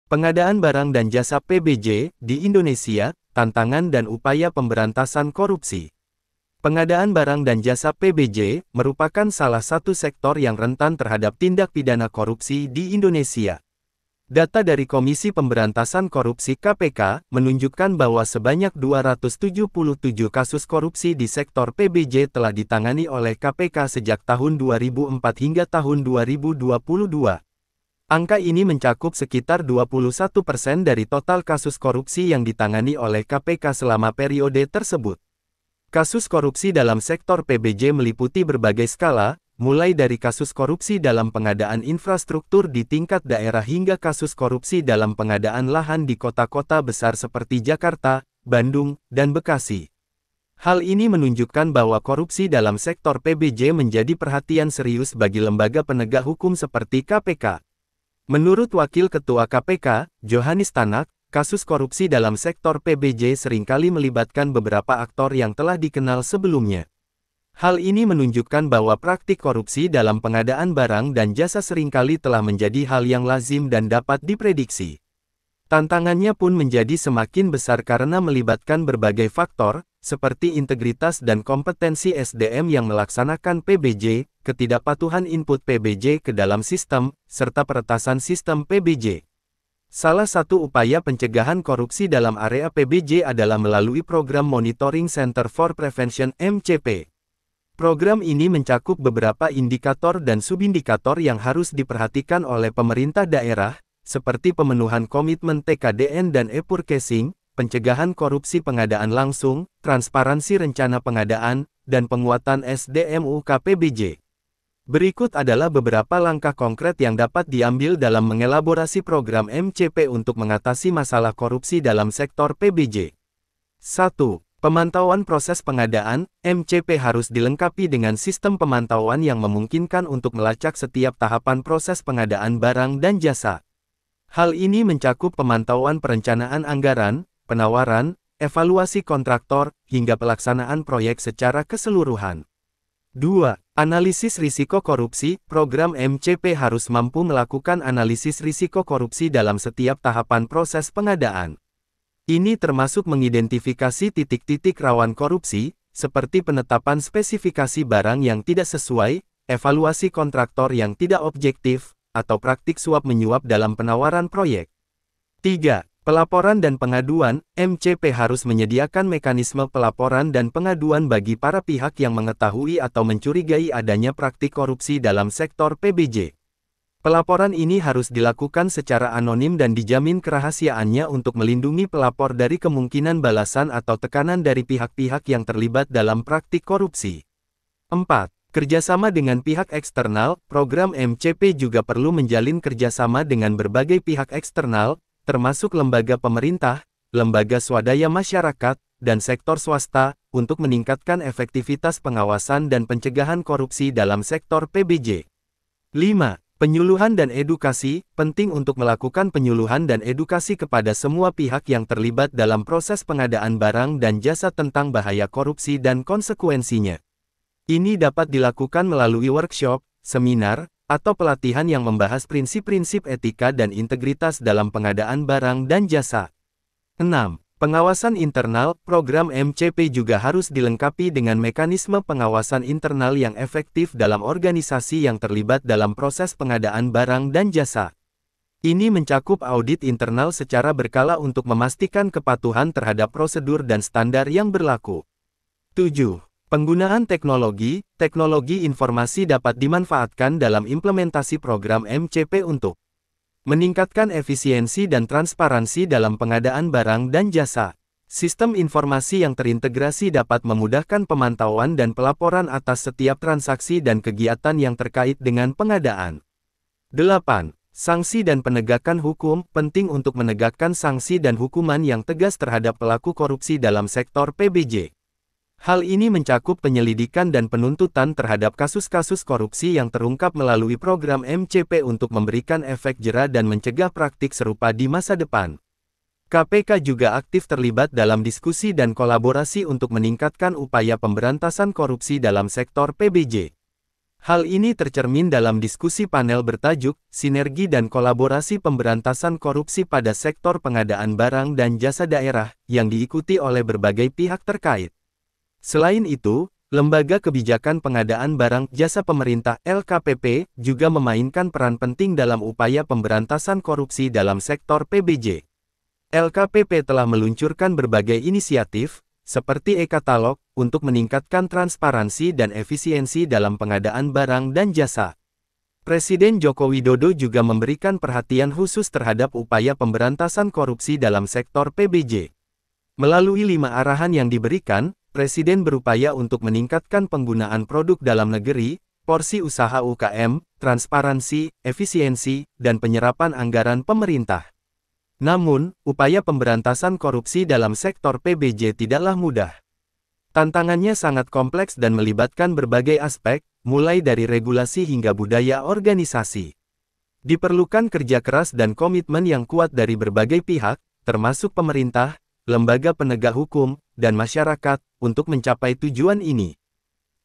Pengadaan barang dan jasa (PBJ) di Indonesia, tantangan dan upaya pemberantasan korupsi. Pengadaan barang dan jasa (PBJ) merupakan salah satu sektor yang rentan terhadap tindak pidana korupsi di Indonesia. Data dari Komisi Pemberantasan Korupsi (KPK) menunjukkan bahwa sebanyak 277 kasus korupsi di sektor PBJ telah ditangani oleh KPK sejak tahun 2004 hingga tahun 2022. Angka ini mencakup sekitar 21% dari total kasus korupsi yang ditangani oleh KPK selama periode tersebut. Kasus korupsi dalam sektor PBJ meliputi berbagai skala, mulai dari kasus korupsi dalam pengadaan infrastruktur di tingkat daerah hingga kasus korupsi dalam pengadaan lahan di kota-kota besar seperti Jakarta, Bandung, dan Bekasi. Hal ini menunjukkan bahwa korupsi dalam sektor PBJ menjadi perhatian serius bagi lembaga penegak hukum seperti KPK. Menurut Wakil Ketua KPK, Johanis Tanak, kasus korupsi dalam sektor PBJ seringkali melibatkan beberapa aktor yang telah dikenal sebelumnya. Hal ini menunjukkan bahwa praktik korupsi dalam pengadaan barang dan jasa seringkali telah menjadi hal yang lazim dan dapat diprediksi. Tantangannya pun menjadi semakin besar karena melibatkan berbagai faktor, seperti integritas dan kompetensi SDM yang melaksanakan PBJ, ketidakpatuhan input PBJ ke dalam sistem, serta peretasan sistem PBJ. Salah satu upaya pencegahan korupsi dalam area PBJ adalah melalui program Monitoring Center for Prevention (MCP). Program ini mencakup beberapa indikator dan subindikator yang harus diperhatikan oleh pemerintah daerah, seperti pemenuhan komitmen TKDN dan e-purchasing, pencegahan korupsi pengadaan langsung, transparansi rencana pengadaan, dan penguatan SDM UKPBJ. Berikut adalah beberapa langkah konkret yang dapat diambil dalam mengelaborasi program MCP untuk mengatasi masalah korupsi dalam sektor PBJ. 1. Pemantauan proses pengadaan. MCP harus dilengkapi dengan sistem pemantauan yang memungkinkan untuk melacak setiap tahapan proses pengadaan barang dan jasa. Hal ini mencakup pemantauan perencanaan anggaran, penawaran, evaluasi kontraktor, hingga pelaksanaan proyek secara keseluruhan. 2. Analisis risiko korupsi. Program MCP harus mampu melakukan analisis risiko korupsi dalam setiap tahapan proses pengadaan. Ini termasuk mengidentifikasi titik-titik rawan korupsi, seperti penetapan spesifikasi barang yang tidak sesuai, evaluasi kontraktor yang tidak objektif, atau praktik suap-menyuap dalam penawaran proyek. 3. Pelaporan dan pengaduan. MCP harus menyediakan mekanisme pelaporan dan pengaduan bagi para pihak yang mengetahui atau mencurigai adanya praktik korupsi dalam sektor PBJ. Pelaporan ini harus dilakukan secara anonim dan dijamin kerahasiaannya untuk melindungi pelapor dari kemungkinan balasan atau tekanan dari pihak-pihak yang terlibat dalam praktik korupsi. 4. Kerjasama dengan pihak eksternal. Program MCP juga perlu menjalin kerjasama dengan berbagai pihak eksternal, termasuk lembaga pemerintah, lembaga swadaya masyarakat, dan sektor swasta, untuk meningkatkan efektivitas pengawasan dan pencegahan korupsi dalam sektor PBJ. 5. Penyuluhan dan edukasi. Penting untuk melakukan penyuluhan dan edukasi kepada semua pihak yang terlibat dalam proses pengadaan barang dan jasa tentang bahaya korupsi dan konsekuensinya. Ini dapat dilakukan melalui workshop, seminar, atau pelatihan yang membahas prinsip-prinsip etika dan integritas dalam pengadaan barang dan jasa. 6. Pengawasan internal. Program MCP juga harus dilengkapi dengan mekanisme pengawasan internal yang efektif dalam organisasi yang terlibat dalam proses pengadaan barang dan jasa. Ini mencakup audit internal secara berkala untuk memastikan kepatuhan terhadap prosedur dan standar yang berlaku. 7. Penggunaan teknologi. Teknologi informasi dapat dimanfaatkan dalam implementasi program MCP untuk meningkatkan efisiensi dan transparansi dalam pengadaan barang dan jasa. Sistem informasi yang terintegrasi dapat memudahkan pemantauan dan pelaporan atas setiap transaksi dan kegiatan yang terkait dengan pengadaan. 8. Sanksi dan penegakan hukum. Penting untuk menegakkan sanksi dan hukuman yang tegas terhadap pelaku korupsi dalam sektor PBJ. Hal ini mencakup penyelidikan dan penuntutan terhadap kasus-kasus korupsi yang terungkap melalui program MCP untuk memberikan efek jera dan mencegah praktik serupa di masa depan. KPK juga aktif terlibat dalam diskusi dan kolaborasi untuk meningkatkan upaya pemberantasan korupsi dalam sektor PBJ. Hal ini tercermin dalam diskusi panel bertajuk "Sinergi dan Kolaborasi Pemberantasan Korupsi pada Sektor Pengadaan Barang dan Jasa Daerah" yang diikuti oleh berbagai pihak terkait. Selain itu, Lembaga Kebijakan Pengadaan Barang Jasa Pemerintah (LKPP) juga memainkan peran penting dalam upaya pemberantasan korupsi dalam sektor PBJ. LKPP telah meluncurkan berbagai inisiatif, seperti e-katalog, untuk meningkatkan transparansi dan efisiensi dalam pengadaan barang dan jasa. Presiden Joko Widodo juga memberikan perhatian khusus terhadap upaya pemberantasan korupsi dalam sektor PBJ. Melalui 5 arahan yang diberikan, Presiden berupaya untuk meningkatkan penggunaan produk dalam negeri, porsi usaha UKM, transparansi, efisiensi, dan penyerapan anggaran pemerintah. Namun, upaya pemberantasan korupsi dalam sektor PBJ tidaklah mudah. Tantangannya sangat kompleks dan melibatkan berbagai aspek, mulai dari regulasi hingga budaya organisasi. Diperlukan kerja keras dan komitmen yang kuat dari berbagai pihak, termasuk pemerintah, lembaga penegak hukum, dan masyarakat, untuk mencapai tujuan ini.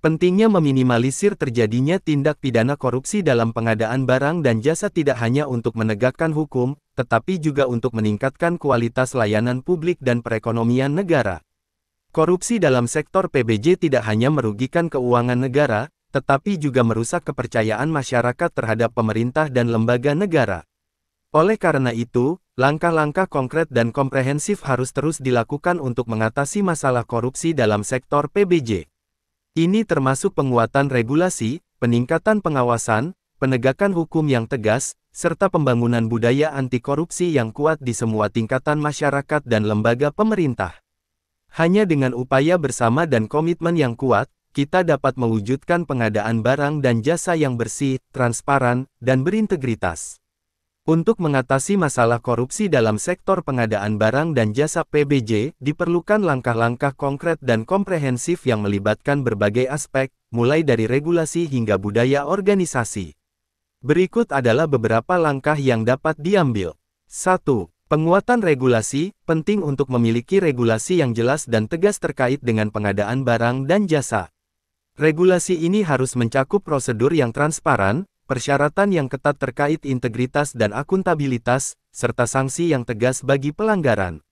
Pentingnya meminimalisir terjadinya tindak pidana korupsi dalam pengadaan barang dan jasa tidak hanya untuk menegakkan hukum, tetapi juga untuk meningkatkan kualitas layanan publik dan perekonomian negara. Korupsi dalam sektor PBJ tidak hanya merugikan keuangan negara, tetapi juga merusak kepercayaan masyarakat terhadap pemerintah dan lembaga negara. Oleh karena itu, langkah-langkah konkret dan komprehensif harus terus dilakukan untuk mengatasi masalah korupsi dalam sektor PBJ. Ini termasuk penguatan regulasi, peningkatan pengawasan, penegakan hukum yang tegas, serta pembangunan budaya anti korupsi yang kuat di semua tingkatan masyarakat dan lembaga pemerintah. Hanya dengan upaya bersama dan komitmen yang kuat, kita dapat mewujudkan pengadaan barang dan jasa yang bersih, transparan, dan berintegritas. Untuk mengatasi masalah korupsi dalam sektor pengadaan barang dan jasa PBJ, diperlukan langkah-langkah konkret dan komprehensif yang melibatkan berbagai aspek, mulai dari regulasi hingga budaya organisasi. Berikut adalah beberapa langkah yang dapat diambil. 1. Penguatan regulasi. Penting untuk memiliki regulasi yang jelas dan tegas terkait dengan pengadaan barang dan jasa. Regulasi ini harus mencakup prosedur yang transparan, persyaratan yang ketat terkait integritas dan akuntabilitas, serta sanksi yang tegas bagi pelanggaran.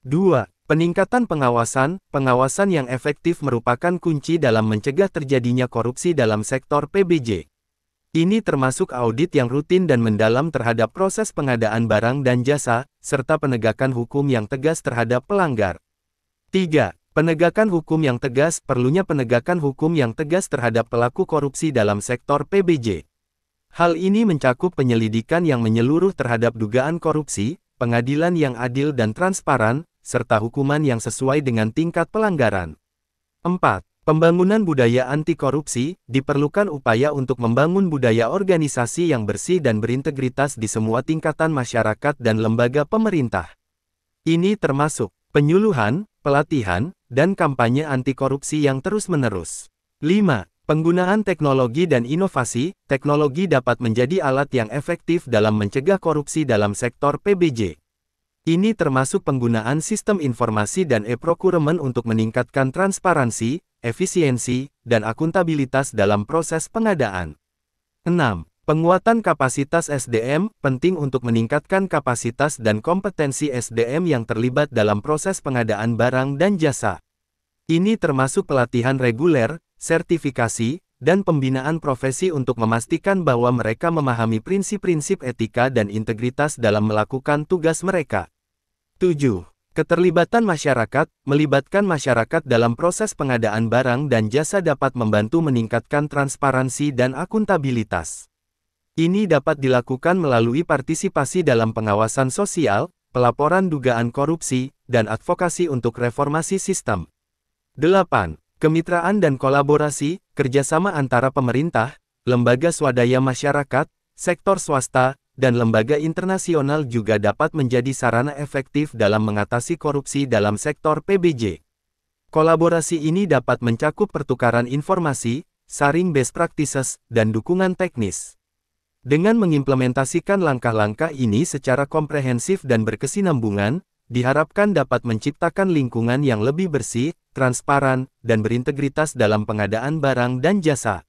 2. Peningkatan pengawasan. Pengawasan yang efektif merupakan kunci dalam mencegah terjadinya korupsi dalam sektor PBJ. Ini termasuk audit yang rutin dan mendalam terhadap proses pengadaan barang dan jasa, serta penegakan hukum yang tegas terhadap pelanggar. 3. Penegakan hukum yang tegas. Perlunya penegakan hukum yang tegas terhadap pelaku korupsi dalam sektor PBJ. Hal ini mencakup penyelidikan yang menyeluruh terhadap dugaan korupsi, pengadilan yang adil dan transparan, serta hukuman yang sesuai dengan tingkat pelanggaran. 4. Pembangunan budaya anti korupsi. Diperlukan upaya untuk membangun budaya organisasi yang bersih dan berintegritas di semua tingkatan masyarakat dan lembaga pemerintah. Ini termasuk penyuluhan, pelatihan, dan kampanye anti korupsi yang terus-menerus. 5. Penggunaan teknologi dan inovasi. Teknologi dapat menjadi alat yang efektif dalam mencegah korupsi dalam sektor PBJ. Ini termasuk penggunaan sistem informasi dan e-procurement untuk meningkatkan transparansi, efisiensi, dan akuntabilitas dalam proses pengadaan. 6. Penguatan kapasitas SDM. Penting untuk meningkatkan kapasitas dan kompetensi SDM yang terlibat dalam proses pengadaan barang dan jasa. Ini termasuk pelatihan reguler, sertifikasi, dan pembinaan profesi untuk memastikan bahwa mereka memahami prinsip-prinsip etika dan integritas dalam melakukan tugas mereka. 7. Keterlibatan masyarakat. Melibatkan masyarakat dalam proses pengadaan barang dan jasa dapat membantu meningkatkan transparansi dan akuntabilitas. Ini dapat dilakukan melalui partisipasi dalam pengawasan sosial, pelaporan dugaan korupsi, dan advokasi untuk reformasi sistem. 8. Kemitraan dan kolaborasi. Kerjasama antara pemerintah, lembaga swadaya masyarakat, sektor swasta, dan lembaga internasional juga dapat menjadi sarana efektif dalam mengatasi korupsi dalam sektor PBJ. Kolaborasi ini dapat mencakup pertukaran informasi, sharing best practices, dan dukungan teknis. Dengan mengimplementasikan langkah-langkah ini secara komprehensif dan berkesinambungan, diharapkan dapat menciptakan lingkungan yang lebih bersih, transparan, dan berintegritas dalam pengadaan barang dan jasa.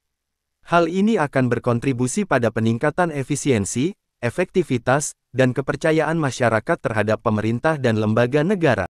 Hal ini akan berkontribusi pada peningkatan efisiensi, efektivitas, dan kepercayaan masyarakat terhadap pemerintah dan lembaga negara.